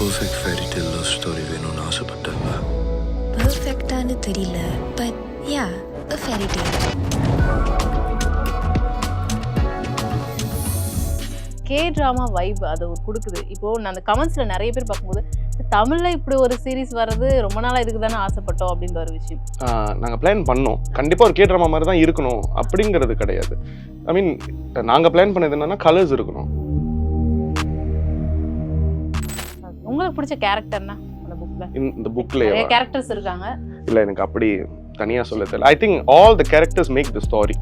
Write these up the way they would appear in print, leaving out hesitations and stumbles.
Perfect fairy tale love story வேணும்னு ஆசைப்பட்டேன்ல. பர்ஃபெக்டானு தெரியல, but yeah, a fairy tale. K drama vibe அது கொடுக்குது. இப்போ நான் அந்த கமெண்ட்ஸ்ல நிறைய பேர் பார்க்கும்போது தமிழ்ல இப்படி ஒரு சீரிஸ் வர்றது ரொம்ப நாளா இதுக்கு தானே ஆசைப்பட்டோம் அப்படின்ற ஒரு விஷயம். நாங்கள் பிளான் பண்ணோம், கண்டிப்பாக ஒரு கே ட்ராமா மாதிரி தான் இருக்கணும் அப்படிங்கிறது கிடையாது. ஐ மீன் நாங்கள் பிளான் பண்ணது என்னன்னா கலர்ஸ் இருக்கணும். உங்களுக்கு பிடிச்ச கேரக்டர்னா அந்த புக்ல? இந்த புக்ல நிறைய கேரக்டர்ஸ் இருக்காங்க. இல்லை, எனக்கு அப்படி தனியாக சொல்ல தெரியல. I think all the characters make the story.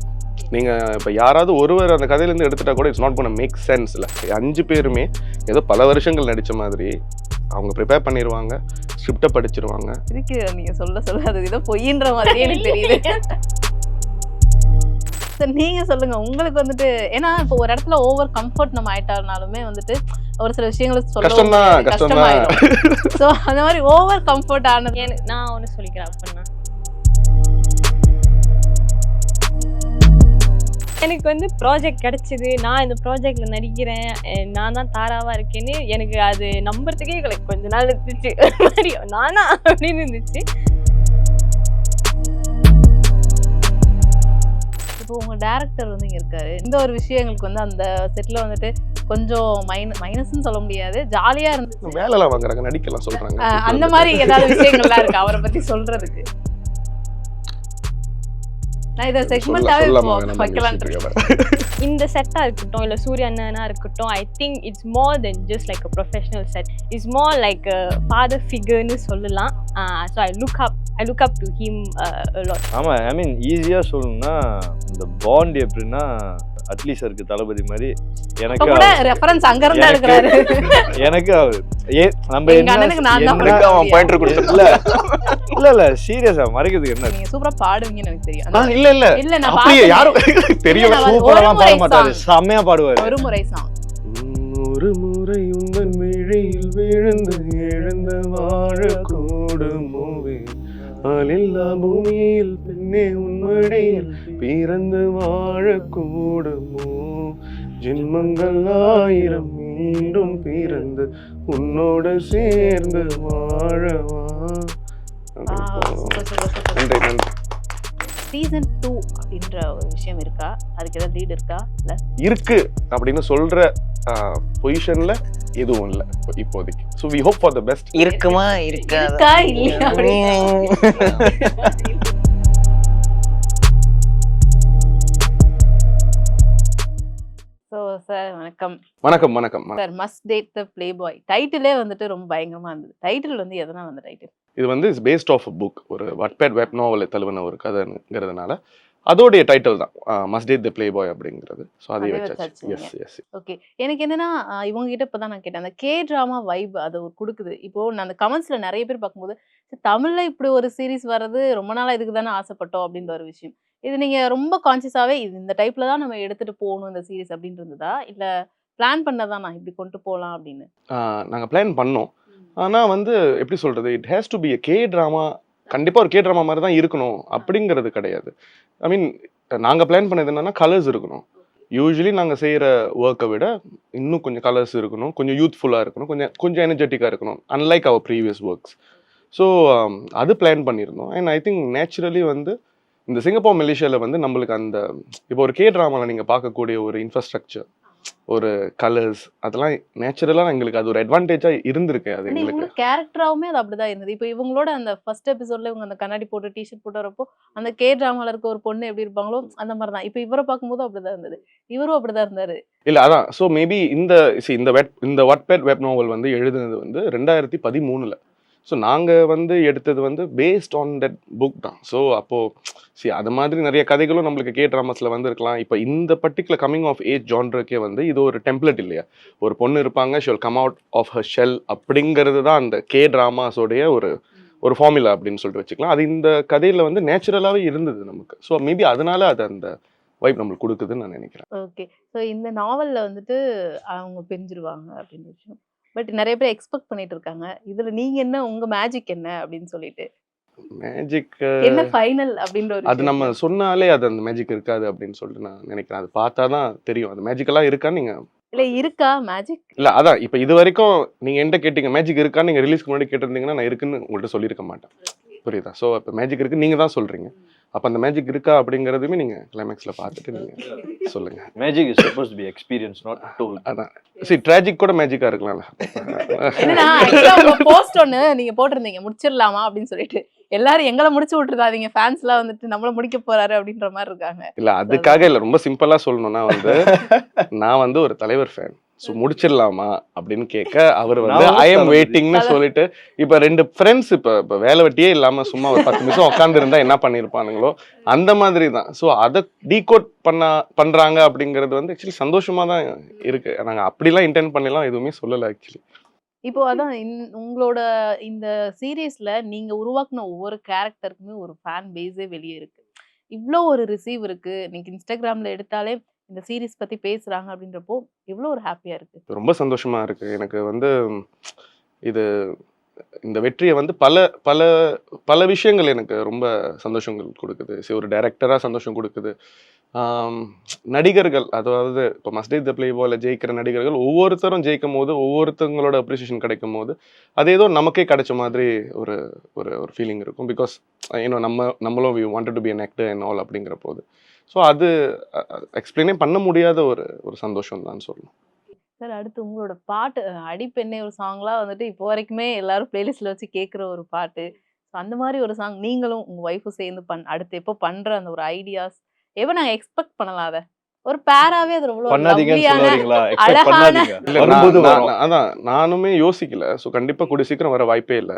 நீங்கள் இப்போ யாராவது ஒருவர் அந்த கதையிலேருந்து எடுத்துட்டா கூட it's not gonna make sense. இல்லை, 5 பேருமே ஏதோ பல வருஷங்கள் நடித்த மாதிரி அவங்க ப்ரிப்பேர் பண்ணிடுவாங்க, ஸ்கிரிப்டை படிச்சிருவாங்க. இதுக்கு நீங்கள் சொல்ல அது ஏதோ பொய்ன்ற மாதிரியே எனக்கு தெரியுது. சார் நீங்கள் சொல்லுங்கள், உங்களுக்கு வந்துட்டு ஏன்னா இப்போ ஒரு இடத்துல ஓவர் கம்ஃபர்ட் நம்ம ஆயிட்டாலுமே வந்துட்டு ஒரு சில விஷயங்களை சொல்ல கஷ்டமாயிடும். ஸோ அந்த மாதிரி ஓவர் கம்ஃபர்ட் ஆனது நான் ஒன்று சொல்லிக்கிறேன் அப்படின்னா, எனக்கு வந்து ப்ராஜெக்ட் கிடச்சிது, நான் இந்த ப்ராஜெக்டில் நடிக்கிறேன், நான் தான் தாராவாக இருக்கேன்னு எனக்கு அது நம்புறதுக்கே எனக்கு கொஞ்ச நாள் இருந்துச்சு. மாதிரி நானா அப்படின்னு இருந்துச்சு. இப்போ உங்கள் டேரக்டர் வந்து இங்கே இருக்காரு. இந்த ஒரு விஷயங்களுக்கு வந்து அந்த செட்டில் வந்துட்டு கொஞ்சம் மைனஸ்ன்னு சொல்ல முடியாது, ஜாலியாக இருந்துச்சு. வேலைலாம் வாங்குறாங்க, நடிக்கலாம் சொல்கிறாங்க. அந்த மாதிரி ஏதாவது விஷயங்கள்லாம் இருக்கு அவரை பற்றி சொல்கிறதுக்கு? நான் இதை செக்மெண்டாவே வைக்கலாம்னு. இந்த செட்டா இருக்கட்டும் இல்ல சூர்யா அண்ணனா இருக்கட்டும், I think it's more than just like a professional set. It's more like a father ஃபிகர்னு சொல்லலாம். So I look up to him a lot. ஆமா, ஐ மீன் ஈஸியா சொல்லணும்னா இந்த பாண்ட் எப்படின்னா அட்லீஸ்ட் இருக்கு தளபதி மாதிரி. எனக்கு கூட ரெஃபரன்ஸ் அங்க இருந்தா எடுக்கறாரு. எனக்கு நம்ம இல்ல சீரியஸா மறைக்கிறதுக்கு என்ன? நீங்க சூப்பரா பாடுவீங்கன்னு எனக்கு தெரியும். இல்ல நான் அப்படியே யாரும் தெரியும், சூப்பரா பாட மாட்டாரு, செம்மையா பாடுவாரு. ஒரு முறை சாங். ஒரு முறை உந்தன் விழியில் விழுந்து எழுந்த வாழக்கூடுமோ, ஆளில்லா பூமியில் பெண்ணே உன்மடியில் பிறந்து வாழக்கூடுமோ, ஜென்மங்கள் 1000 மீண்டும் பிறந்து உன்னோடு சேர்ந்து வாழவா. நன்றி நன்றி. சீசன் 2 அப்படின்ற ஒரு விஷயம் இருக்கா? அதுக்கு ஏதாவது லீட் இருக்கா? இல்ல இருக்கு அப்படின்னு சொல்ற பொசிஷன்ல எதுவும் இல்லை இப்போதைக்கு. So we hope for the best. இருக்குமா இருக்கா இல்லையா? ஸோ சார் வணக்கம். வணக்கம் வணக்கம் sir, must date the playboy டைட்டிலே வந்துட்டு ரொம்ப பயங்கரமா இருந்தது. டைட்டில் வந்து எதனா வந்த டைட்டில்? இது வந்து is based of a book, ஒரு வாட்பேட் வெப் நாவலை தழுவின ஒரு கதைங்கிறதுனால அதோடைய டைட்டில் தான் must date the playboy அப்படிங்கிறது. ஸோ அதை வச்சாச்சு. S S. ஓகே, எனக்கு என்னன்னா இவங்க கிட்ட இப்போ தான் நான் கேட்டேன், அந்த கே ட்ராமா வைப் அது கொடுக்குது. இப்போ நான் அந்த கமெண்ட்ஸ்ல நிறைய பேர் பார்க்கும்போது தமிழ்ல இப்படி ஒரு சீரிஸ் வர்றது ரொம்ப நாளா இதுக்கு தானே ஆசைப்பட்டோம் அப்படின்ற ஒரு விஷயம். இது நீங்க ரொம்ப கான்சியஸாவே இது இந்த டைப்ல தான் நம்ம எடுத்துட்டு போகணும் இந்த சீரிஸ் அப்படின்றதா, இல்ல பிளான் பண்ணதான் நான் இப்படி கொண்டு போகலாம் அப்படின்னு? நாங்கள் பிளான் பண்ணோம். ஆனால் வந்து எப்படி சொல்றது, it has to be a K drama. கண்டிப்பாக ஒரு கே ட்ராமா மாதிரி தான் இருக்கணும் அப்படிங்கிறது கிடையாது. ஐ மீன் நாங்கள் பிளான் பண்ணது என்னன்னா கலர்ஸ் இருக்கணும். யூஸ்வலி நாங்கள் செய்கிற ஒர்க்கை விட இன்னும் கொஞ்சம் கலர்ஸ் இருக்கணும், கொஞ்சம் யூத்ஃபுல்லாக இருக்கணும், கொஞ்சம் எனர்ஜெட்டிக்காக இருக்கணும், unlike our previous works. So அது பிளான் பண்ணியிருந்தோம். அண்ட் ஐ திங்க் நேச்சுரலி வந்து இந்த சிங்கப்பூர் மலேசியாவில் வந்து நம்மளுக்கு அந்த இப்போ ஒரு கே ட்ராமாவில் நீங்கள் பார்க்கக்கூடிய ஒரு இன்ஃப்ராஸ்ட்ரக்சர், ஒரு கலர்ஸ், அதெல்லாம் நேச்சுரலாக எங்களுக்கு அது ஒரு அட்வான்டேஜாக இருந்திருக்கு. அது எங்களுக்கு கேரக்டராகவுமே அது அப்படிதான் இருந்தது. இப்போ இவங்களோட அந்த ஃபர்ஸ்ட் எபிசோட்ல இவங்க அந்த கண்ணாடி போட்டு டிஷர்ட் போட்டு வரப்போ அந்த கே ட்ராமால இருக்க ஒரு பொண்ணு எப்படி இருப்பாங்களோ அந்த மாதிரி தான் இப்போ இவரை பார்க்கும்போது அப்படிதான் இருந்தது, இவரும் அப்படிதான் இருந்தாரு. இல்லை அதான். ஸோ மேபி இந்த வாட்பேட் வெப் நாவல் வந்து எழுதுனது வந்து 2013. ஸோ நாங்கள் வந்து எடுத்தது வந்து பேஸ்ட் ஆன் தட் புக் தான். ஸோ அப்போது அது மாதிரி நிறைய கதைகளும் நம்மளுக்கு கே ட்ராமாஸில் வந்து இருக்கலாம். இப்போ இந்த பர்டிகுலர் கம்மிங் ஆஃப் ஏஜ் ஜான்ரக்கே வந்து இது ஒரு டெம்ப்ளேட் இல்லையா? ஒரு பொண்ணு இருப்பாங்க, she will come out of her shell அப்படிங்கிறது தான் அந்த கே ட்ராமாஸோடைய ஒரு ஃபார்முலா அப்படின்னு சொல்லிட்டு வச்சுக்கலாம். அது இந்த கதையில் வந்து நேச்சுரலாகவே இருந்தது நமக்கு. ஸோ மேபி அதனால அது அந்த வைப் நம்மளுக்கு கொடுக்குதுன்னு நான் நினைக்கிறேன். ஓகே, ஸோ இந்த நாவலில் வந்துட்டு அவங்க பிரிஞ்சிருவாங்க அப்படின்னு விஷயம் பட் நிறைய பேர் எக்ஸ்பெக்ட் பண்ணிட்டு இருக்காங்க. இதுல நீங்க என்ன, உங்க மேஜிக் என்ன அப்படின்னு சொல்லிட்டு? மேஜிக் என்ன ஃபைனல் அப்படின்ற ஒரு அது நம்ம சொன்னாலே அது அந்த மேஜிக் இருக்காது அப்படின்னு சொல்லிட்டு நான் நினைக்கிறேன். அது பார்த்தா தான் தெரியும் அது மேஜிக்கெல்லாம் இருக்கான்னு. நீங்கள் இல்ல இருக்கா மேஜிக்? இல்ல அதான் இப்ப இது வரைக்கும் நீங்க என்கிட்ட கேட்டீங்க மேஜிக் இருக்கான்னு, நீங்க ரிலீஸ்க்கு முன்னாடி கேட்டிருந்தீங்கன்னா நான் இருக்குன்னு உங்கள்கிட்ட சொல்லியிருக்க மாட்டேன். புரியுதா? ஸோ இப்போ மேஜிக் இருக்கு நீங்க தான் சொல்றீங்க. அப்ப அந்த மேஜிக் இருக்கா அப்படிங்கறதுமே நீங்க கிளைமேக்ஸ்ல பார்த்துட்டு நீங்க சொல்லுங்க. Magic is suppose to be experience not told. அதான் சரி, ட்ராஜிக் கூட மேஜிக்கா இருக்கலாம்ல. என்னன்னா ஆக்சுவலா உங்க போஸ்ட் ஒன்னு நீங்க போட்டிருந்தீங்க முடிச்சிடலாமா அப்படின்னு சொல்லிட்டு, எல்லாரும் எங்களை முடிச்சு விட்டுருதாதீங்க, ஃபேன்ஸ் எல்லாம் வந்துட்டு நம்மள முடிக்க போறாரு அப்படின்ற மாதிரி இருக்காங்க. இல்ல அதுக்காக இல்ல, ரொம்ப சிம்பிளா சொல்லணும்னா வந்து நான் வந்து ஒரு தலைவர் ஃபேன். ஸோ முடிச்சிடலாமா அப்படின்னு கேட்க அவர் வந்து ஐ எம் வெயிட்டிங்னு சொல்லிட்டு, இப்போ 2 ஃப்ரெண்ட்ஸ் இப்போ வேலை வெட்டியே இல்லாம சும்மா ஒரு 10 நிமிஷம் உட்காந்து இருந்தா என்ன பண்ணிருப்பானுங்களோ அந்த மாதிரி தான். ஸோ அதை டீகோட் பண்றாங்க அப்படிங்கிறது வந்து ஆக்சுவலி சந்தோஷமா தான் இருக்கு. நாங்க அப்படிலாம் இன்டென்ட் பண்ணலாம் எதுவுமே சொல்லலை ஆக்சுவலி. இப்போ அதான் உங்களோட இந்த சீரீஸ்ல நீங்க உருவாக்குன ஒவ்வொரு கேரக்டருக்குமே ஒரு ஃபேன் பேஸே வெளியே இருக்கு. இவ்வளோ ஒரு ரிசீவ் இருக்கு. நீங்க இன்ஸ்டாகிராம்ல எடுத்தாலே இந்த சீரீஸ் பத்தி பேசுறாங்க அப்படின்றப்போ எவ்வளோ ஒரு ஹாப்பியா இருக்கு. ரொம்ப சந்தோஷமா இருக்கு எனக்கு வந்து. இது இந்த வெற்றியை வந்து பல பல பல விஷயங்கள் எனக்கு ரொம்ப சந்தோஷங்கள் கொடுக்குது. சரி, ஒரு டைரக்டரா சந்தோஷம் கொடுக்குது. நடிகர்கள், அதாவது இப்போ மஸ்ட் த பிளே பாய்ல ஜெயிக்கிற நடிகர்கள் ஒவ்வொருத்தரும் ஜெயிக்கும் போது ஒவ்வொருத்தவங்களோட அப்ரிசியேஷன் கிடைக்கும் போது அது ஏதோ நமக்கே கிடைச்ச மாதிரி ஒரு ஒரு ஒரு ஃபீலிங் இருக்கும். பிகாஸ் இன்னும் நம்மளும் we wanted to be an actor and all அப்படிங்கிற போது. ஸோ அது எக்ஸ்பிளைனே பண்ண முடியாத ஒரு ஒரு சந்தோஷம் தான் சொல்லணும். சார் அடுத்து உங்களோட பாட்டு அடிப்பெண்ணே ஒரு சாங்லாம் வந்துட்டு இப்போ வரைக்குமே எல்லாரும் பிளேலிஸ்ட்ல வச்சு கேட்குற ஒரு பாட்டு. ஸோ அந்த மாதிரி ஒரு சாங் நீங்களும் உங்க ஒய்ஃபும் சேர்ந்து அடுத்து எப்போ பண்ற அந்த ஒரு ஐடியாஸ் எப்போ நாங்கள் எக்ஸ்பெக்ட் பண்ணலாம்? அதை ஒரு பேராவே அது ரொம்ப பண்ணாதீங்கன்னு சொல்றீங்களா? எக்ஸ்பெக்ட் அழகான பண்ணாதீங்க. இல்ல வரும்போது வரும். அதான் நானுமே யோசிக்கல. ஸோ கண்டிப்பா கூடிய சீக்கிரம் வர வாய்ப்பே இல்லை.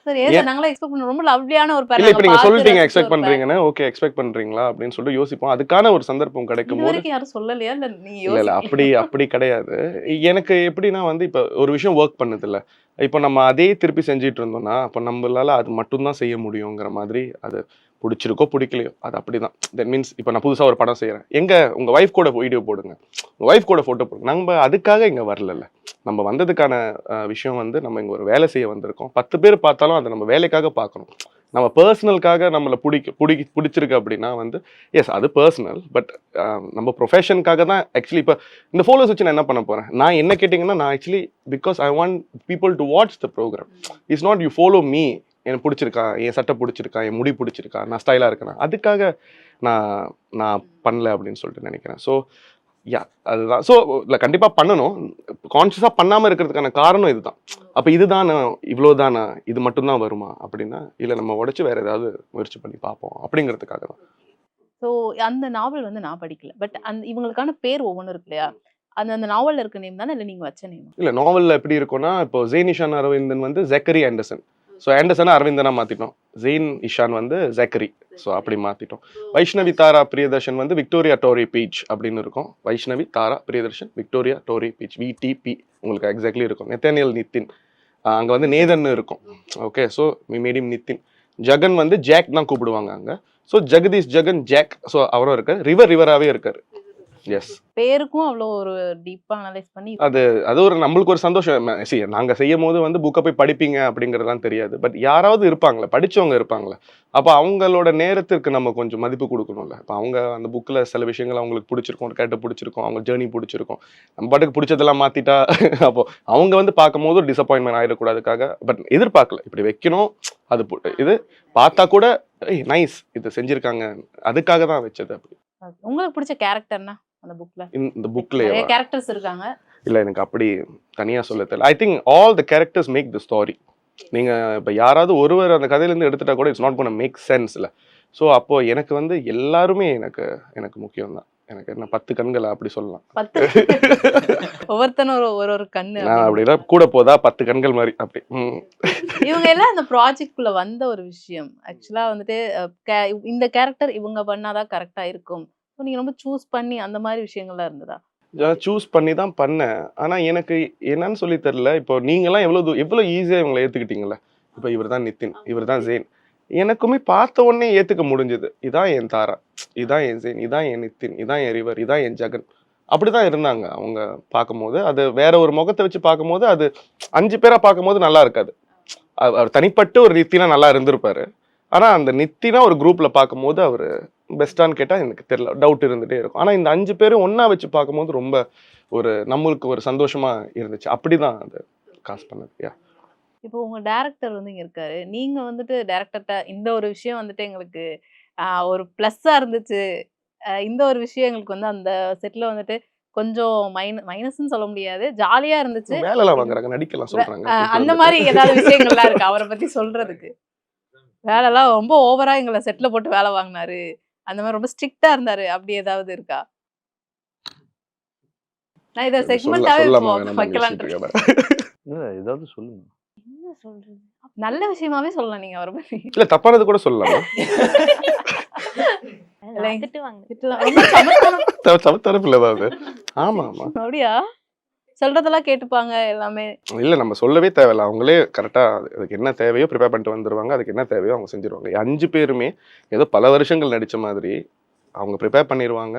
சார் ஏன் சார் நாங்களாம் எக்ஸ்பெக்ட் பண்ணோம், ரொம்ப லவ்லியான ஒரு பேர். இல்ல இப்ப நீங்க சொல்லிட்டீங்க எக்ஸ்பெக்ட் பண்றீங்கன்னு. ஓகே, எக்ஸ்பெக்ட் பண்றீங்களா அப்படின்னு சொல்லிட்டு யோசிப்போம். அதுக்கான ஒரு சந்தர்ப்பம் கிடைக்கும் போது. இதுவரைக்கும் யாரும் சொல்லலையா? இல்ல நீங்க இல்ல இல்ல அப்படி கிடையாது. எனக்கு எப்படின்னா வந்து இப்ப ஒரு விஷயம் ஒர்க் பண்ணுது இல்ல, இப்போ நம்ம அதே திருப்பி செஞ்சுட்டு இருந்தோம்னா அப்போ நம்மளால அது மட்டும்தான் செய்ய முடியுங்கிற மாதிரி. அது பிடிச்சிருக்கோ பிடிக்கலையோ அது அப்படிதான். தட் மீன்ஸ் இப்போ நான் புதுசா ஒரு படம் செய்யறேன், எங்க உங்க ஒய்ஃப் கூட வீடியோ போடுங்க, உங்க ஒய்ஃப் கூட போட்டோ போடுங்க. நம்ம அதுக்காக இங்க வரல. நம்ம வந்ததுக்கான விஷயம் வந்து நம்ம இங்க ஒரு வேலை செய்ய வந்திருக்கோம். 10 பேர் பார்த்தாலும் அதை நம்ம வேலைக்காக பார்க்கணும். நம்ம பர்சனலுக்காக நம்மளை பிடிச்சிருக்கு அப்படின்னா வந்து எஸ் அது பர்சனல். பட் நம்ம ப்ரொஃபஷனுக்காக தான் ஆக்சுவலி. இப்போ இந்த ஃபாலோவர்ஸ் வச்சு நான் என்ன பண்ண போறேன்? நான் என்ன கேட்டிங்கன்னா, நான் actually because I want people to watch the program. It's not you follow me, எனக்கு பிடிச்சிருக்கா, என் சட்டை பிடிச்சிருக்கா, என் முடி பிடிச்சிருக்கா, நான் ஸ்டைலாக இருக்கேன், அதுக்காக நான் பண்ணல அப்படின்னு சொல்லிட்டு நினைக்கிறேன். ஸோ யா அதுதான். ஸோ இல்லை கண்டிப்பாக பண்ணணும். கான்ஷியஸாக பண்ணாமல் இருக்கிறதுக்கான காரணம் இதுதான். அப்போ இதுதானே, இவ்வளோதானா, இது மட்டும்தான் வருமா அப்படின்னா இல்லை, நம்ம உடச்சி வேற ஏதாவது முயற்சி பண்ணி பார்ப்போம் அப்படிங்கிறதுக்காக தான். ஸோ அந்த நாவல் வந்து நான் படிக்கல. பட் அந்த இவங்களுக்கான பேர் ஒவ்வொன்றும் இருக்கு இல்லையா? அந்த நாவல்ல இருக்க நேம் தானே, இல்லை நீங்க வச்ச நேம்? இல்லை, நாவலில் எப்படி இருக்கும்னா, இப்போ ஜெயின் இஷான் அரவிந்தன் வந்து ஜக்கரி ஆண்டர்சன். ஸோ ஆண்டர்சனை அரவிந்தனா மாற்றிட்டோம். ஜெயின் இஷான் வந்து ஜக்கரி. ஸோ அப்படி மாற்றிட்டோம். வைஷ்ணவி தாரா பிரியதர்ஷன் வந்து விக்டோரியா டோரி பீச் அப்படின்னு இருக்கும். Vaishnavi Tara Priyadarshan Victoria Tori Beach, VTP உங்களுக்கு எக்ஸாக்ட்லி இருக்கும். நெத்தனியல் நித்தின், அங்கே வந்து நேதன் இருக்கும். Okay, so medium Nithin. Jagan வந்து ஜாக் தான் கூப்பிடுவாங்க அங்கே. So Jagadish Jagan Jack. So அவரும் இருக்கார். ரிவராகவே இருக்கார். எஸ், பேருக்கும் அவ்வளோ ஒரு டீப்பா அனலைஸ் பண்ணி அது ஒரு நம்மளுக்கு ஒரு சந்தோஷம். நாங்க செய்யும் போது வந்து புக்கை போய் படிப்பீங்க அப்படிங்கறதுலாம் தெரியாது. பட் யாராவது இருப்பாங்களே, படிச்சவங்க இருப்பாங்களே, அப்போ அவங்களோட நேரத்திற்கு நம்ம கொஞ்சம் மதிப்பு கொடுக்கணும்ல. இப்போ அவங்க அந்த புக்கில் சில விஷயங்கள் அவங்களுக்கு பிடிச்சிருக்கும், ஒரு கேரக்டர் பிடிச்சிருக்கும், அவங்க ஜேர்னி பிடிச்சிருக்கும். நம்ம பாட்டுக்கு பிடிச்சதெல்லாம் மாத்திட்டா அப்போ அவங்க வந்து பார்க்கும்போது ஒரு டிசப்பாயின்மெண்ட் ஆயிடக்கூடாதுக்காக. பட் எதிர்பார்க்கல இப்படி வைக்கணும், அது இது பார்த்தா கூட நைஸ் இது செஞ்சிருக்காங்க, அதுக்காக தான் வச்சது. அப்படி உங்களுக்கு பிடிச்ச கேரக்டர்னா அந்த புக்ல? இந்த புக்ல நிறைய கேரக்டர்ஸ் இருக்காங்க. இல்ல எனக்கு அப்படி தனியா சொல்ல தெரியல. I think all the characters make the story. நீங்க இப்ப யாராவது ஒருவர் அந்த கதையில இருந்து எடுத்துட்டா கூட it's not gonna make sense இல்ல. ஸோ அப்போ எனக்கு வந்து எல்லாருமே எனக்கு முக்கியம் தான். எனக்கு என்ன 10 கண்கள் அப்படி சொல்லலாம். 10 ஒவ்வொருத்தனும் ஒரு கண்ணு. நான் அப்படிதான் கூட போதா 10 கண்கள் மாதிரி அப்படி. இவங்க எல்லாம் அந்த ப்ராஜெக்ட்குள்ள வந்த ஒரு விஷயம் ஆக்சுவலா வந்துட்டு இந்த கேரக்டர் இவங்க பண்ணாதான் கரெக்டா இருக்கும். நீங்க ரொம்ப சூஸ் பண்ணி அந்த மாதிரி விஷயங்கள்லாம் இருந்ததா? சூஸ் பண்ணி தான் பண்ணேன். ஆனா எனக்கு என்னன்னு சொல்லி தெரியல. இப்போ நீங்கெல்லாம் எவ்வளவு ஈஸியா இவங்களை ஏத்துக்கிட்டீங்கல்ல. இப்போ இவர் தான் நித்தின், இவர் தான் ஜெயின். எனக்குமே பார்த்த உடனே ஏத்துக்க முடிஞ்சது. இதான் என் தாரா, இதான் என் ஜெயின், இதான் என் நித்தின், இதான் என் ரிவர், இதான் என் ஜெகன். அப்படிதான் இருந்தாங்க அவங்க பார்க்கும்போது. அது வேற ஒரு முகத்தை வச்சு பார்க்கும்போது, அது 5 பேரா பார்க்கும்போது நல்லா இருக்காது. அவர் தனிப்பட்டு ஒரு நித்தினா நல்லா இருந்திருப்பாரு. ஆனா அந்த நித்தினா ஒரு குரூப்ல பார்க்கும்போது அவர் பெஸ்ட்டான்னு கேட்டால் எனக்கு தெரியல, டவுட் இருந்துகிட்டே இருக்கும். ஆனால் இந்த 5 பேரும் ஒன்றா வச்சு பார்க்கும்போது ரொம்ப ஒரு நம்மளுக்கு ஒரு சந்தோஷமாக இருந்துச்சு. அப்படி தான் அது காசு பண்ணது. இப்போ உங்க டைரக்டர் வந்து இங்க இருக்காரு. நீங்க வந்துட்டு டைரக்டர்ட்ட இந்த ஒரு விஷயம் வந்துட்டு எங்களுக்கு ஒரு ப்ளஸ்ஸா இருந்துச்சு. இந்த ஒரு விஷயம் எங்களுக்கு வந்து அந்த செட்ல வந்துட்டு கொஞ்சம் மைனஸ்ன்னு சொல்ல முடியாது. ஜாலியா இருந்துச்சு. வேலைலாம் வாங்குறாங்க, நடிக்கலாம் சொல்கிறாங்க. அந்த மாதிரி ஏதாவது விஷயங்கள்லாம் இருக்கா அவரை பத்தி சொல்றதுக்கு? வேலைலாம் ரொம்ப ஓவரா எங்களை செட்ல போட்டு வேலை வாங்கினாரு, அந்த மாதிரி ரொம்ப ஸ்ட்ரிக்டா இருந்தாரு, அப்படி ஏதாவது இருக்கா? நான் இதை செக்மெண்டாவே வைக்கலாம்னு இருக்கேன். ஏதாவது சொல்லுங்க. என்ன சொல்றது? நல்ல விஷயமாவே சொல்லலாம் நீங்க அவரை பத்தி. இல்ல தப்பானது கூட சொல்லலாம். திட்டலாம். ரொம்ப சமத்தனம். சமத்தரப்பு இல்லை அது. ஆமா ஆமா. அப்படியா? சொல்றதெல்லாம் கேட்டுப்பாங்க எல்லாமே. இல்ல நம்ம சொல்லவே தேவையில்ல, அவங்களே கரெக்டா அதுக்கு என்ன தேவையோ ப்ரிப்பேர் பண்ணிட்டு வந்துருவாங்க. அதுக்கு என்ன தேவையோ அவங்க செஞ்சிருவாங்க. 5 பேருமே ஏதோ பல வருஷங்கள் நடிச்ச மாதிரி அவங்க ப்ரிப்பேர் பண்ணிடுவாங்க,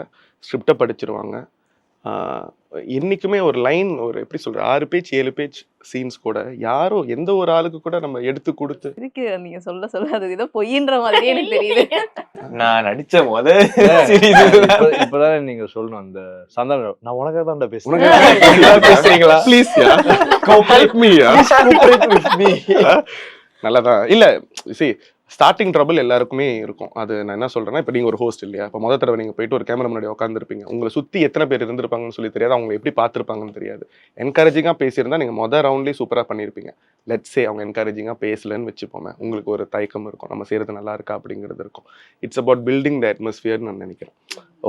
ஸ்கிரிப்டை படிச்சிருவாங்க. என்னைக்குமே ஒரு லைன், ஒரு எப்படி சொல்ற 6 பேஜ் 7 பேஜ் சீன்ஸ் கூட யாரோ எந்த ஒரு ஆளுக்கு கூட நம்ம எடுத்து கொடுத்து இருக்கு. நீங்க சொல்ல அது ஏதோ பொய்ன்ற மாதிரியே எனக்கு தெரியுது. நான் நடிச்ச இப்பதானே நீங்க சொல்லணும் அந்த சந்தான, நான் உனக்காக தான் பேசுறீங்களா? ப்ளீஸ் நல்லதான். இல்ல see ஸ்டார்டிங் ட்ரபிள் எல்லாருக்குமே இருக்கும். அது நான் என்ன சொல்றேன்னா, இப்போ நீங்கள் ஒரு ஹோஸ்ட் இல்லையா, இப்போ முதல் தடவை நீங்கள் போயிட்டு ஒரு கேமரா முன்னாடி உட்காந்துருப்பீங்க, உங்களை சுற்றி எத்தனை பேர் இருந்திருப்பாங்கன்னு சொல்லி தெரியாது, அவங்க எப்படி பார்த்துருப்பாங்கன்னு தெரியாது. என்கரேஜிங்காக பேசியிருந்தா நீங்கள் மொதல் ரவுண்ட்லேயே சூப்பராக பண்ணியிருப்பீங்க. லெட்ஸே அவங்க என்கரேஜிங்காக பேசலன்னு வச்சுப்போமே, உங்களுக்கு ஒரு தயக்கம் இருக்கும், நம்ம செய்கிறது நல்லா இருக்கா அப்படிங்கிறது இருக்கும். இட்ஸ் அபவுட் பில்டிங் த அட்மாஸ்பியர்னு நான் நினைக்கிறேன்.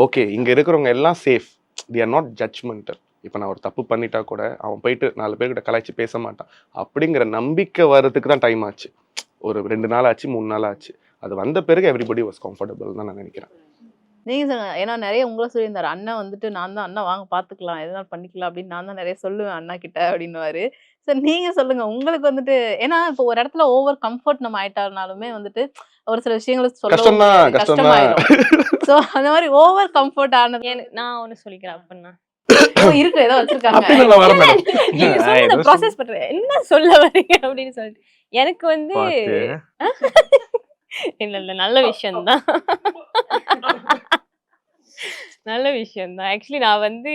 ஓகே, இங்கே இருக்கிறவங்க எல்லாம் safe, they are not judgmental. இப்போ நான் ஒரு தப்பு பண்ணிட்டா கூட அவன் போயிட்டு 4 பேர்கிட்ட கலாய்ச்சி பேச மாட்டான் அப்படிங்கிற நம்பிக்கை வர்றதுக்கு தான் டைம் ஆச்சு. ஒரு 2 நாள் ஆச்சு, 3 நாள் ஆச்சு. அது வந்த பிறகு எவ்ரிபடி வாஸ் கம்ஃபர்டபுள் தான் நான் நினைக்கிறேன். நீங்க சொல்லுங்க. ஏன்னா நிறைய உங்களை சொல்லியிருந்தாரு, அண்ணன் வந்துட்டு நான் தான் அண்ணா வாங்க பார்த்துக்கலாம், எதனால பண்ணிக்கலாம் அப்படின்னு நான் தான் நிறைய சொல்லுவேன் அண்ணா கிட்ட அப்படின்னுவாரு. சார் நீங்க சொல்லுங்க, உங்களுக்கு வந்துட்டு ஏன்னா இப்போ ஒரு இடத்துல ஓவர் கம்ஃபர்ட் நம்ம ஆயிட்டாருனாலுமே வந்துட்டு ஒரு சில விஷயங்களை கஷ்டம்தான். கஷ்டமாயிடும். ஸோ அந்த மாதிரி ஓவர் கம்ஃபர்ட் ஆனது நான் ஒண்ணு சொல்லிக்கிறேன் அப்படின்னா இருக்கு, ஏதோ வச்சிருக்காங்க. ப்ராசஸ் பண்றேன், என்ன சொல்ல வரீங்க அப்படின்னு சொல்லிட்டு எனக்கு வந்து இல்ல நல்ல விஷயம்தான். நல்ல விஷயம்தான். ஆக்சுவலி நான் வந்து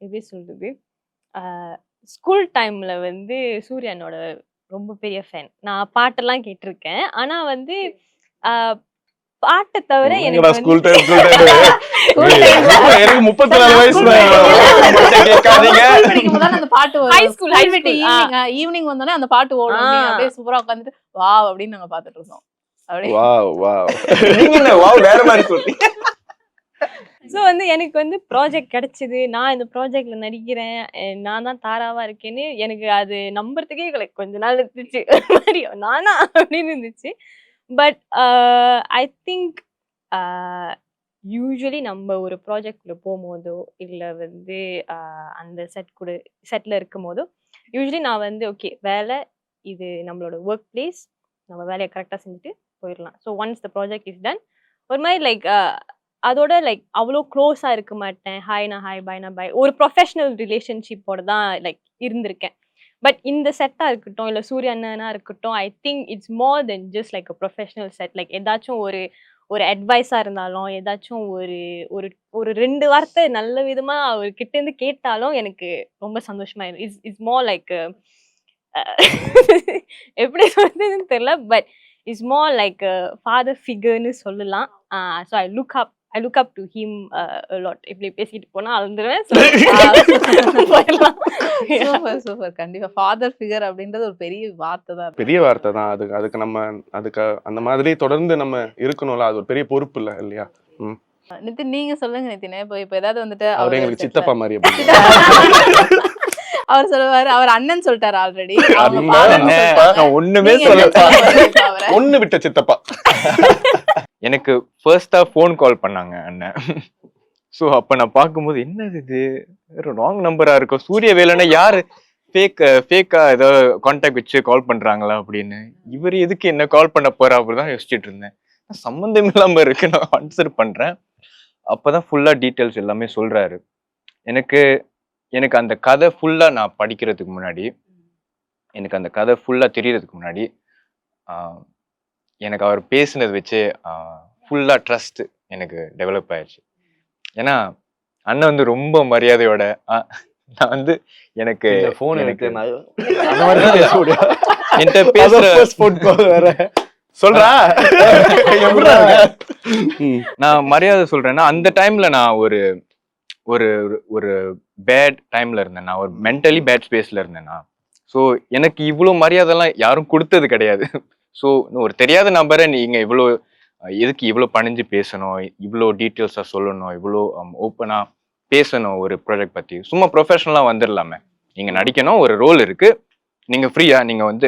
எப்படி சொல்றது, ஸ்கூல் டைம்ல வந்து சூர்யானோட ரொம்ப பெரிய ஃபேன். நான் பாட்டெல்லாம் கேட்டிருக்கேன். ஆனா வந்து பாட்டை தவிர எனக்கு ஸ்கூல் டைம் எனக்கு 34 வயசு அந்த பாட்டு ஈவினிங் வந்தோடனே அந்த பாட்டு ஓடும், அப்படியே சூப்பரா உட்காந்துட்டு வா அப்படின்னு நாங்க பாத்துட்டு இருந்தோம். ஸோ வந்து எனக்கு வந்து ப்ராஜெக்ட் கிடைச்சிது, நான் இந்த ப்ராஜெக்ட்ல நடிக்கிறேன், நான் தான் தாராவா இருக்கேன்னு எனக்கு அது நம்புறதுக்கே கொஞ்ச நாள் இருந்துச்சு. நானா அப்படின்னு இருந்துச்சு. பட் ஐ திங்க் யூஸ்வலி நம்ம ஒரு ப்ராஜெக்ட்குள்ளே போகும்போதோ இல்லை வந்து அந்த செட்டில் இருக்கும் போதோ யூஸ்வலி நான் வந்து ஓகே வேலை இது நம்மளோட ஒர்க் பிளேஸ், நம்ம வேலையை கரெக்டாக செஞ்சுட்டு போயிடலாம். So once the project is done ஒரு மாதிரி லைக் அதோட லைக் அவ்வளோ க்ளோஸாக இருக்க மாட்டேன். ஹாய்னா ஹாய் பாய்னா பாய், ஒரு ப்ரொஃபஷ்னல் ரிலேஷன்ஷிப்போட தான் லைக் இருந்திருக்கேன். பட் இந்த செட்டாக இருக்கட்டும் இல்லை சூர்யா அண்ணனா இருக்கட்டும், I think it's more than just like a professional set. Like ஏதாச்சும் ஒரு அட்வைஸாக இருந்தாலும், ஏதாச்சும் ஒரு ஒரு 2 வார்த்தை நல்ல விதமாக அவர்கிட்டேருந்து கேட்டாலும் எனக்கு ரொம்ப சந்தோஷமாயிடும். இட்ஸ் மோர் லைக் எப்படி சொல்றதுன்னு தெரியல, but it's more like father ஃபிகர்னு சொல்லலாம். So I look up to him lot. இப்படி பேசிட்டு போனா அழுந்துருவேன். சூப்பர். கண்டிப்பா ஃபாதர் ஃபிகர் அப்படின்றது ஒரு பெரிய வார்த்தை தான். பெரிய வார்த்தை தான். அதுக்கு நம்ம அந்த மாதிரி தொடர்ந்து நம்ம இருக்கணும்ல, அது ஒரு பெரிய பொறுப்பு இல்லையா? நிதின் நீங்க சொல்லுங்க. நிதின் இப்போ ஏதாவது வந்துட்டு அவர் எங்களுக்கு சித்தப்பா மாதிரி அவர் சொல்லுவாரு, அவர் அண்ணன் சொல்லிட்டாரு ஆல்ரெடி. ஒண்ணுமே சொல்ல ஒண்ணு விட்ட சித்தப்பா. எனக்கு ஃபர்ஸ்டா ஃபோன் கால் பண்ணாங்க அண்ணன். ஸோ அப்ப நான் பார்க்கும்போது என்னது இது ராங் நம்பரா இருக்கும், சூரிய வேலைன்னா யாரு ஃபேக்கா ஏதோ கான்டாக்ட் வச்சு கால் பண்றாங்களா அப்படின்னு. இவர் எதுக்கு என்ன கால் பண்ண போறா அப்படிதான் யோசிச்சுட்டு இருந்தேன். சம்மந்தம் இல்லாம இருக்கு, நான் ஆன்சர் பண்றேன். அப்பதான் ஃபுல்லா டீட்டெயில்ஸ் எல்லாமே சொல்றாரு. எனக்கு அந்த கதை ஃபுல்லா நான் படிக்கிறதுக்கு முன்னாடி, எனக்கு அந்த கதை ஃபுல்லா தெரியறதுக்கு முன்னாடி எனக்கு அவர் பேசுனது வச்சு ஃபுல்லா ட்ரஸ்ட் எனக்கு டெவலப் ஆயிடுச்சு. ஏன்னா அண்ணன் வந்து ரொம்ப மரியாதையோட நான் வந்து எனக்கு ஃபோன் எனக்கு எடுத்து அந்த மாதிரி தான் பேச முடியும். என்கிட்ட பேசுற ஃபோன் கால் வேற சொல்றா எப்படிடா இருக்க? நான் மரியாதை சொல்றேன்னா அந்த டைம்ல நான் ஒரு ஒரு ஒரு பேட் டைம்ல இருந்தேன். நான் ஒரு மென்டலி பேட் ஸ்பேஸ்ல இருந்தேன்னா. ஸோ எனக்கு இவ்வளோ மரியாதைலாம் யாரும் கொடுத்தது கிடையாது. ஸோ ஒரு தெரியாத நபரை நீங்க இவ்வளோ எதுக்கு இவ்வளோ பணிஞ்சு பேசணும், இவ்வளோ டீட்டெயில்ஸாக சொல்லணும், இவ்வளோ ஓப்பனாக பேசணும் ஒரு ப்ராஜெக்ட் பற்றி. சும்மா ப்ரொஃபஷனலாக வந்துடலாமே. நீங்கள் நடிக்கணும், ஒரு ரோல் இருக்கு, நீங்கள் ஃப்ரீயா, நீங்கள் வந்து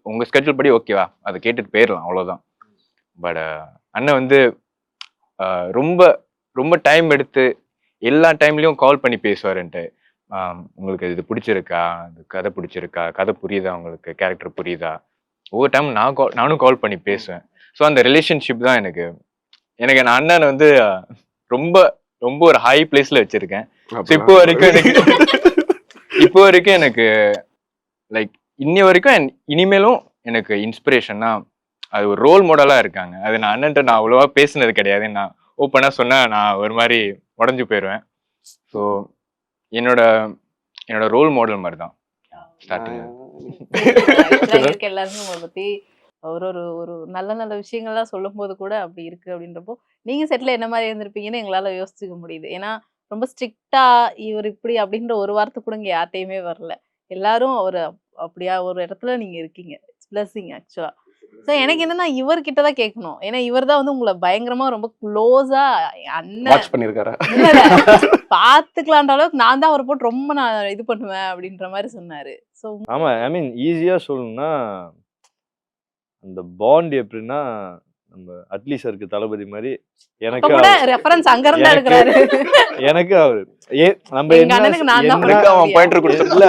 உங்கள் ஸ்கெட்யூல் படி ஓகேவா, அதை கேட்டுட்டு போயிடலாம், அவ்வளோதான். பட் அண்ணன் வந்து ரொம்ப ரொம்ப டைம் எடுத்து எல்லா டைம்லயும் கால் பண்ணி பேசுவாருன்ட்டு. உங்களுக்கு இது பிடிச்சிருக்கா, இது கதை பிடிச்சிருக்கா, கதை புரியுதா, உங்களுக்கு கேரக்டர் புரியுதா, ஒவ்வொரு டைம் நானும் கால் பண்ணி பேசுவேன். ஸோ அந்த ரிலேஷன்ஷிப் தான் எனக்கு என் அண்ணன் வந்து ரொம்ப ரொம்ப ஒரு ஹை பிளேஸ்ல வச்சிருக்கேன். இப்போ வரைக்கும் எனக்கு லைக் இன்னி வரைக்கும் இனிமேலும் எனக்கு இன்ஸ்பிரேஷன்னா அது ஒரு ரோல் மாடலா இருக்காங்க. அது நான் அண்ணன்ட்ட நான் அவ்வளவா பேசுனது கிடையாது. நான் ஓப்பனா சொன்னா நான் ஒரு மாதிரி உடஞ்சு போயிடுவேன். ஸோ என்னோட ரோல் மாடல் மாதிரி தான் ஸ்டார்டிங். எல்லாருமே உங்களை பத்தி ஒரு ஒரு ஒரு நல்ல நல்ல விஷயங்கள்லாம் சொல்லும் போது கூட அப்படி இருக்கு அப்படின்றப்போ நீங்க செட்ல என்ன மாதிரி இருந்திருப்பீங்கன்னு எங்களால யோசிச்சுக்க முடியுது. ஏன்னா ரொம்ப ஸ்ட்ரிக்டா இவர் இப்படி அப்படின்ற ஒரு வார்த்தை கூட இங்க யார்ட்டையுமே வரல. எல்லாரும் ஒரு அப்படியா ஒரு இடத்துல நீங்க இருக்கீங்க. இட்ஸ் பிளஸிங் ஆக்சுவலா. ஸோ எனக்கு என்னன்னா இவர்கிட்ட தான் கேட்கணும். ஏன்னா இவர் தான் வந்து உங்களை பயங்கரமா ரொம்ப க்ளோஸா அண்ணன் வாட்ச் பண்ணிருக்காரு. பாத்துக்கலான்ற அளவுக்கு நான் தான் அவரை போட்டு ரொம்ப நான் இது பண்ணுவேன் அப்படின்ற மாதிரி சொன்னாரு. ஸோ ஆமா, ஐ மீன் ஈஸியா சொல்லணும்னா அந்த பாண்ட் எப்படின்னா நம்ம அட்லி சருக்கு தளபதி மாதிரி எனக்கு கூட ரெஃபரன்ஸ் அங்க இருந்தா இருக்கிறாரு. எனக்கு அவர் நம்ம எங்க அண்ணனுக்கு நான் தான் அவனுக்கு அவன் பாயிண்டர் கொடுத்துருக்கல.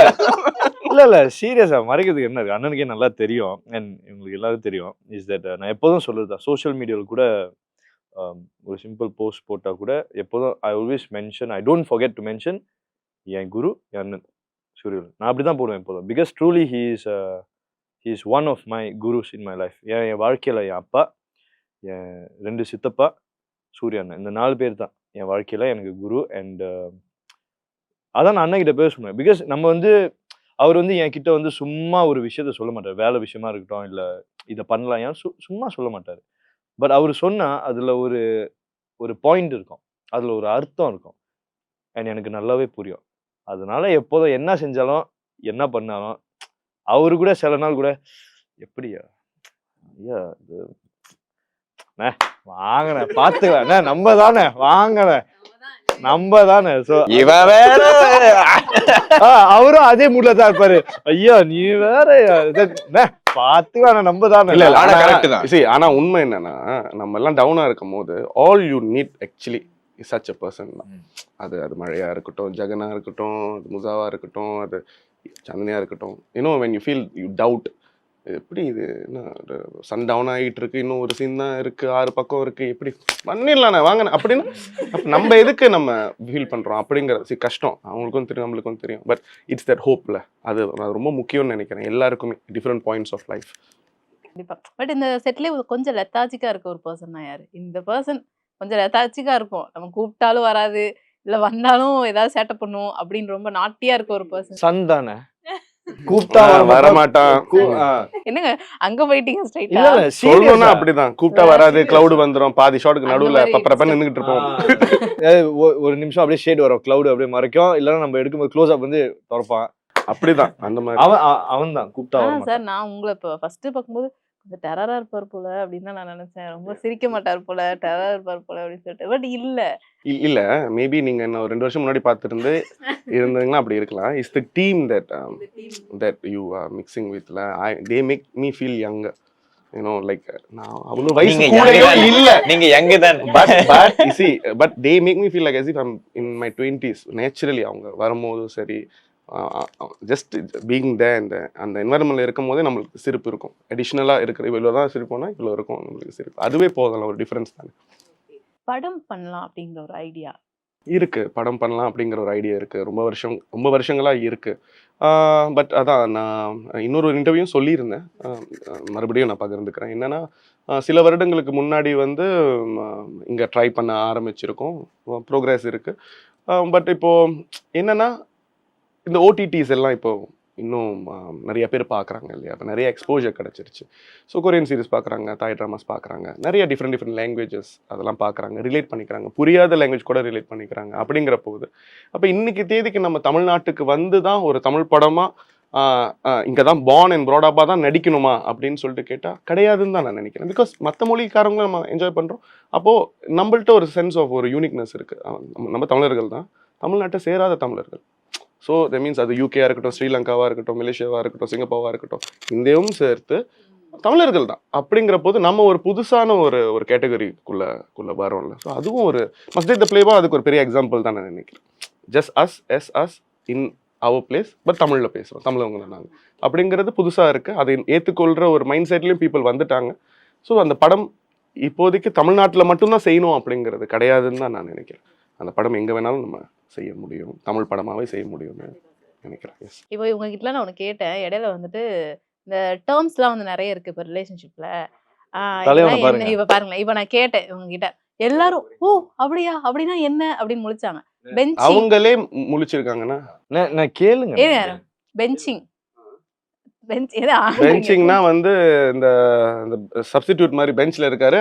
இல்ல சீரியஸா மறைக்கிறதுக்கு என்ன இருக்கு, அண்ணனுக்கே நல்லா தெரியும், இவங்களுக்கு எல்லாரும் தெரியும். இஸ் தட் நான் எப்போதும் சொல்றதுதான், சோஷியல் மீடியாவில் கூட ஒரு சிம்பிள் போஸ்ட் போட்டா கூட எப்போதும் I always mention, I don't forget to mention என் குரு என் அண்ணன் சூரியன். நான் அப்படிதான் போடுவேன் எப்போதும். Because truly he is one of my gurus in my life. என் வாழ்க்கையில என் அப்பா, என் 2 சித்தப்பா, சூரிய அண்ணன், இந்த 4 பேர் தான் என் வாழ்க்கையில எனக்கு குரு. அண்ட் அதான் நான் அண்ணன் கிட்ட பேசுவேன். பிகாஸ் நம்ம வந்து அவர் வந்து என் கிட்ட வந்து சும்மா ஒரு விஷயத்த சொல்ல மாட்டார். வேலை விஷயமா இருக்கட்டும், இல்லை இதை பண்ணலாம், ஏன் சும்மா சொல்ல மாட்டார். பட் அவர் சொன்னா அதுல ஒரு பாயிண்ட் இருக்கும், அதுல ஒரு அர்த்தம் இருக்கும், அண்ட் எனக்கு நல்லாவே புரியும். அதனால எப்போதும் என்ன செஞ்சாலும் என்ன பண்ணாலும் அவரு கூட சில நாள் கூட எப்படியா ஐயா இது வாங்கின பாத்துக்கலாம், நம்ம தானே வாங்கின நம்ம தானே. இவன் வேற அவரும் அதே மூட்ல தான் இருப்பாரு. ஐயா நீ வேற பாத்துக்கலாம், நம்ம தானே. இல்ல ஆனா கரெக்ட் தான். ஆனா உண்மை என்னன்னா, நம்ம எல்லாம் டவுனா இருக்கும் போது all you need actually is such a person தான். அது மழையா இருக்கட்டும், ஜெகனா இருக்கட்டும், அது முசாவா இருக்கட்டும், அது சந்தனியா இருக்கட்டும், இன்னும் when you feel you doubt, எப்படி இது என்ன சன் டவுன் ஆகிட்டு இருக்கு, இன்னும் ஒரு சீன் தான் இருக்கு, 6 பக்கம் இருக்கு, எப்படி பண்ணிடலாண்ணே வாங்க அப்படின்னு நம்ம எதுக்கு நம்ம ஃபீல் பண்றோம் அப்படிங்கிற கஷ்டம் அவங்களுக்கும் தெரியும், நம்மளுக்கும் தெரியும். பட் இட்ஸ் தட் ஹோப்ல அது ரொம்ப முக்கியம்னு நினைக்கிறேன் எல்லாருக்குமே, டிஃப்ரெண்ட் பாயிண்ட்ஸ் ஆஃப் லைஃப். கண்டிப்பா. பட் இந்த செட்லேயே கொஞ்சம் லெத்தாஜிக்கா இருக்க ஒரு பர்சன் தான் யாரு? இந்த பர்சன் கொஞ்சம் லெத்தாஜிக்கா இருக்கும், நம்ம கூப்பிட்டாலும் வராது, இல்ல வந்தாலும் ஏதாவது சேட்டை பண்ணும் அப்படின்னு ரொம்ப நாட்டியா இருக்க ஒரு பர்சன். சன் தானே, கூப்பிட்டா வரமாட்டான். என்னங்க அங்க போயிட்டீங்க ஸ்ட்ரைட்டா? சொல்லணும்னா அப்படிதான், கூப்பிட்டா வராது, கிளவுட் வந்துரும், பாதி ஷாட்டுக்கு நடுவுல பப்பரப்ப நின்னுகிட்டு இருப்போம். ஒரு நிமிஷம் அப்படியே ஷேட் வரும், கிளவுட் அப்படியே மறைக்கும், இல்லன்னா நம்ம எடுக்கும்போது க்ளோஸ் அப் வந்து திறப்பான். அப்படிதான் அந்த மாதிரி அவன் தான் கூப்பிட்டா சார். நான் உங்களை இப்போ ஃபர்ஸ்ட் பார்க்கும்போது கொஞ்சம் டெரரா இருப்பார் போல அப்படின்னு தான் நான் நினைச்சேன். ரொம்ப சிரிக்க மாட்டார் போல, டெரரா இருப்பார் போல அப்படின்னு சொல்லிட்டு. பட் இல்ல மேபி நீங்க என்ன ஒரு 2 வருஷம் முன்னாடி பார்த்துட்டு இருந்தீங்கன்னா அப்படி இருக்கலாம். It's the team that you are mixing with. They make me feel younger, you know, like நான் அவ்வளவு வயசு கூடவே இல்ல, நீங்க யங் தான். but they make me feel like as if I'm in my 20s naturally. அவங்க வரும்போது சரி, ஜஸ்ட் பீயிங் அந்த என்வரன்மெண்ட்ல இருக்கும் போதே நம்மளுக்கு சிரிப்பு இருக்கும். அடிஷ்னலா இருக்கிற இவ்வளவுதான் சிரிப்போம்னா இவ்வளவு இருக்கும் நம்மளுக்கு சிரிப்பு, அதுவே போதும், ஒரு டிஃபரன்ஸ் தானே. படம் பண்ணலாம் அப்படிங்கிற ஒரு ஐடியா இருக்கு படம் பண்ணலாம் அப்படிங்கிற ஒரு ஐடியா இருக்கு. ரொம்ப வருஷங்களா இருக்கு. பட் அதான் நான் இன்னொரு இன்டர்வியூ சொல்லியிருந்தேன். மறுபடியும் நான் பகிர்ந்துக்கிறேன். என்னன்னா சில வருடங்களுக்கு முன்னாடி வந்து இங்கே ட்ரை பண்ண ஆரம்பிச்சிருக்கோம். ப்ரோக்ரஸ் இருக்கு. பட் இப்போ என்னன்னா இந்த ஓடிடிஸ் எல்லாம் இப்போ இன்னும் நிறைய பேர் பார்க்குறாங்க இல்லையா? அப்போ நிறைய எக்ஸ்போஜர் கிடச்சிருச்சு. ஸோ கொரியன் சீரிஸ் பார்க்குறாங்க, தாய் ட்ராமாஸ் பார்க்குறாங்க, நிறைய டிஃப்ரெண்ட் லாங்குவேஜஸ் அதெல்லாம் பார்க்குறாங்க, ரிலேட் பண்ணிக்கிறாங்க, புரியாத லாங்குவேஜ் கூட ரிலேட் பண்ணிக்கிறாங்க. அப்படிங்கிற போது அப்போ இன்னைக்கு தேதிக்கு நம்ம தமிழ்நாட்டுக்கு வந்து தான் ஒரு தமிழ் படமாக இங்கே தான் பார்ன் அண்ட் ப்ராடாப்பாக தான் நடிக்கணுமா அப்படின்னு சொல்லிட்டு கேட்டால் கிடையாதுன்னு தான் நான் நினைக்கிறேன். பிகாஸ் மற்ற மொழிக்காரங்களும் நம்ம என்ஜாய் பண்ணுறோம். அப்போது நம்மள்ட்ட ஒரு சென்ஸ் ஆஃப் ஒரு யூனிக்னஸ் இருக்குது. நம்ம தமிழர்கள் தான் தமிழ்நாட்டை சேராத தமிழர்கள். ஸோ தட் மீன்ஸ் அது யூகேயாக இருக்கட்டும், ஸ்ரீலங்காவாக இருக்கட்டும், மலேசியாவாக இருக்கட்டும், சிங்கப்பூராக இருக்கட்டும், இந்தியாவும் சேர்த்து தமிழர்கள் தான். அப்படிங்கிற போது நம்ம ஒரு புதுசான ஒரு கேட்டகரிக்குள்ளே வரோம்ல. ஸோ அதுவும் ஒரு மஸ்ட் டேக் த பிளேவா அதுக்கு ஒரு பெரிய எக்ஸாம்பிள் தான் நான் நினைக்கிறேன். Just as in our place, but தமிழில் பேசுகிறோம், தமிழவங்க தான் நாங்கள் அப்படிங்கிறது புதுசாக இருக்குது. அதை ஏற்றுக்கொள்கிற ஒரு மைண்ட் செட்லேயும் பீப்புள் வந்துட்டாங்க. ஸோ அந்த படம் இப்போதைக்கு தமிழ்நாட்டில் மட்டும்தான் செய்யணும் அப்படிங்கிறது கிடையாதுன்னு தான் நான் நினைக்கிறேன். அந்த படம் எங்கே வேணாலும் நம்ம செய்ய முடியும், தமிழ் படமாகவே செய்ய முடியும்னு நினைக்கிறேன். எஸ். இப்போ இவங்ககிட்ட நான் ஒன்று கேட்டேன். இடையில வந்துட்டு இந்த டேர்ம்ஸ்லாம் வந்து நிறைய இருக்கு இப்போ ரிலேஷன்ஷிப்ல. இவ பாருங்களேன், இப்போ நான் கேட்டேன் இவங்ககிட்ட, எல்லாரும் ஓ அப்படியா அப்படின்னா என்ன அப்படின்னு முழிச்சாங்க. பெஞ்சிங் அவங்களே முழிச்சிருக்காங்கன்னா நான் கேளுங்க. பெஞ்சிங் பெஞ்சிங்னா வந்து இந்த சப்ஸ்டிடியூட் மாதிரி பெஞ்ச்ல இருக்காரு.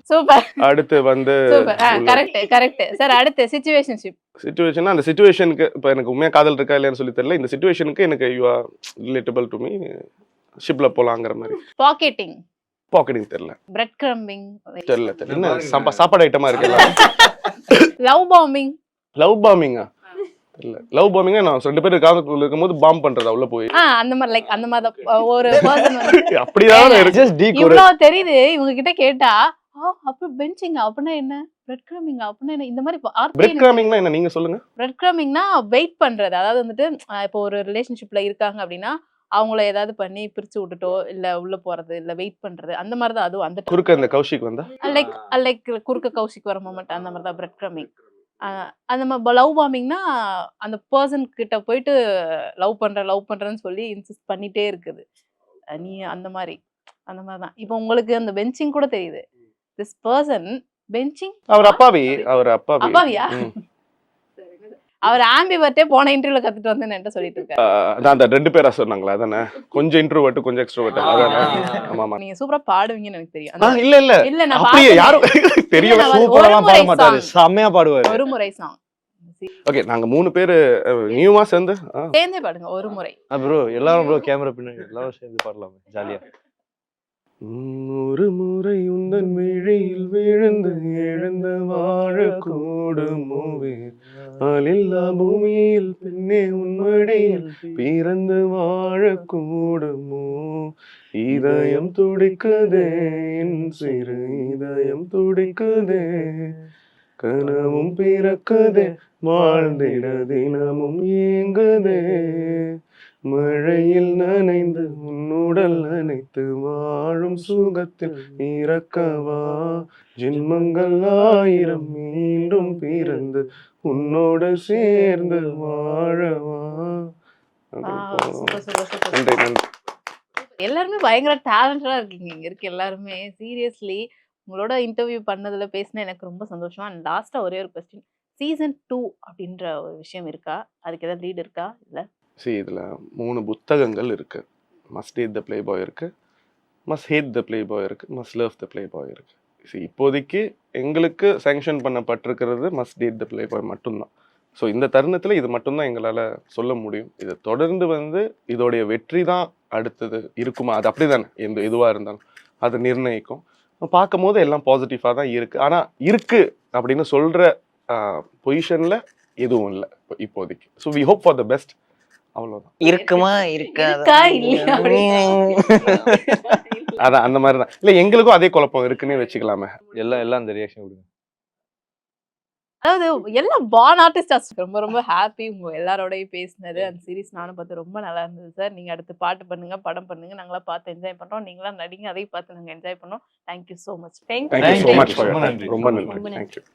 சூப்பர் அடுத்து வந்து கரெக்ட் சார். அடுத்து சிச்சுவேஷன். அந்த சிச்சுவேஷனுக்கு இப்போ எனக்கு உண்மையா காதல் இருக்கா இல்லையான்னு சொல்லி தெரியல. இந்த சிச்சுவேஷனுக்கு எனக்கு you are relatable to me, ஷிப்ல போலாங்கிற மாதிரி. பாக்கெட்டிங் தெரியல. பிரெட் கிரம்பிங் தெரியல. என்ன சாப்பாடு ஐட்டமா இருக்குல்ல. லவ் பாம்பிங்கா இல்ல. லவ் பாம்பிங்கா நான் 2 பேர் காதலுக்குள்ள இருக்கும்போது பாம் பண்றதா உள்ள போய் அந்த மாதிரி லைக் அந்த மாதிரி ஒரு பர்சன் வந்து அப்படிதான் ஜஸ்ட் டீ இவ்வளவு தெரியுது இவங்க கிட்ட கேட்டா. அப்ப பெஞ்சிங் அப்படின்னா என்ன, பிரெட் கிரம்பிங் அப்படின்னா என்ன, இந்த மாதிரி பிரெட் கிரம்பிங்னா என்ன நீங்க சொல்லுங்க. பிரெட் கிரம்பிங்னா வெயிட் பண்றது. அதாவது வந்துட்டு இப்போ ஒரு ரிலேஷன்ஷிப்ல இருக்காங்க அப்படின்னா அவங்கள ஏதாவது பண்ணி பிரிச்சு விட்டுட்டோ இல்ல உள்ள போறது இல்ல வெயிட் பண்றது அந்த மாதிரி தான். அதுவும் அந்த குறுக்க இந்த கௌஷிக் வந்தா லைக் குறுக்க கௌஷிக் வர மொமெண்ட் அந்த மாதிரி தான் பிரெட் கிரம்பிங். அந்த மாதிரி லவ் பாம்பிங்னா அந்த பர்சன் கிட்ட போயிட்டு லவ் பண்றேன்னு சொல்லி இன்சிஸ்ட் பண்ணிட்டே இருக்குது. நீ அந்த மாதிரி தான். இப்போ உங்களுக்கு அந்த பெஞ்சிங் கூட தெரியுது. திஸ் பர்சன் பெஞ்சிங் அவர் அப்பாவியா அவர் ஆம்பிவர்ட்டே போன இன்டர்வியூல கத்துட்டு வந்து என்கிட்ட சொல்லிட்டு இருக்காரு. அதான் அந்த 2 பேரா சொன்னாங்களா? அதானே கொஞ்சம் இன்ட்ரோவர்ட் கொஞ்சம் எக்ஸ்ட்ரோவர்ட். அதானே? ஆமா. நீங்க சூப்பரா பாடுவீங்கன்னு எனக்கு தெரியும். இல்ல நான் அப்படியே யாரும் தெரியும். சூப்பரா பாட மாட்டாரு, செமையா பாடுவாரு. ஒரு முறை சாங். ஓகே, நாங்க 3 பேர் நியூமா சேர்ந்தே பாடுங்க ஒரு முறை. ப்ரோ எல்லாரும் ப்ரோ கேமரா பின்னாடி எல்லாரும் சேர்ந்து பாடலாம் ஜாலியா. ஒரு முறை உந்தன் விழியில் விழுந்து எழுந்து வாழக்கூடுமோ, ஆளில்லா பூமியில் பெண்ணே உன்மடியில் பிறந்து வாழக்கூடுமோ, இதயம் துடிக்குதே என் சிறு இதயம் துடிக்குதே, கனவும் பிறக்குதே வாழ்ந்திட தினமும் ஏங்குதே, மழையில் நனைந்து உன்னுடல் அணைத்து வாழும் சுகத்தில் இறக்கவா, ஜென்மங்கள் 1000 மீண்டும் பிறந்து உன்னோடு சேர்ந்து வாழவா. எல்லாருமே பயங்கர டேலண்டடா இருக்கீங்க. இங்க இருக்க எல்லாருமே சீரியஸ்லி உங்களோட இன்டர்வியூ பண்ணதுல பேசினா எனக்கு ரொம்ப சந்தோஷமா. அண்ட் லாஸ்டா ஒரே ஒரு கொஸ்டின், சீசன் 2 அப்படின்ற ஒரு விஷயம் இருக்கா? அதுக்கு ஏதாவது லீட் இருக்கா? இல்ல இதில் 3 புத்தகங்கள் இருக்கு. Must date the playboy இருக்கு, must hate the playboy இருக்கு, must love the playboy இருக்கு. இப்போதைக்கு எங்களுக்கு சேங்ஷன் பண்ணப்பட்டிருக்கிறது must date the playboy மட்டும்தான். ஸோ இந்த தருணத்தில் இது மட்டும்தான் எங்களால் சொல்ல முடியும். இதை தொடர்ந்து வந்து இதோடைய வெற்றி தான் அடுத்தது இருக்குமா, அது அப்படி தானே எதுவாக இருந்தாலும் அது நிர்ணயிக்கும். பார்க்கும் போது எல்லாம் பாசிட்டிவாக தான் இருக்குது. ஆனால் இருக்குது அப்படின்னு சொல்கிற பொசிஷனில் எதுவும் இல்லை இப்போதைக்கு. So we hope for the best. அவ்வளவுதான். இருக்குமா இருக்கா இல்லையா அதான் அந்த மாதிரி தான். இல்ல எங்களுக்கும் அதே குழப்பம் இருக்குன்னே வச்சுக்கலாமே. எல்லாம் அந்த ரியாக்ஷன் கொடுங்க. அதாவது எல்லாம் பார்ன் ஆர்டிஸ்ட். ரொம்ப ரொம்ப ஹாப்பி உங்க எல்லாரோடையும் பேசினது. அந்த சீரிஸ் நானும் பார்த்து ரொம்ப நல்லா இருந்தது சார். நீங்க அடுத்து பாட்டு பண்ணுங்க, படம் பண்ணுங்க, நாங்களா பார்த்து என்ஜாய் பண்றோம். நீங்களா நடிங்க, அதையும் பார்த்து நாங்க என்ஜாய் பண்ணோம். Thank you so much. Thank you so much. ரொம்ப நன்றி. தேங்க்யூ.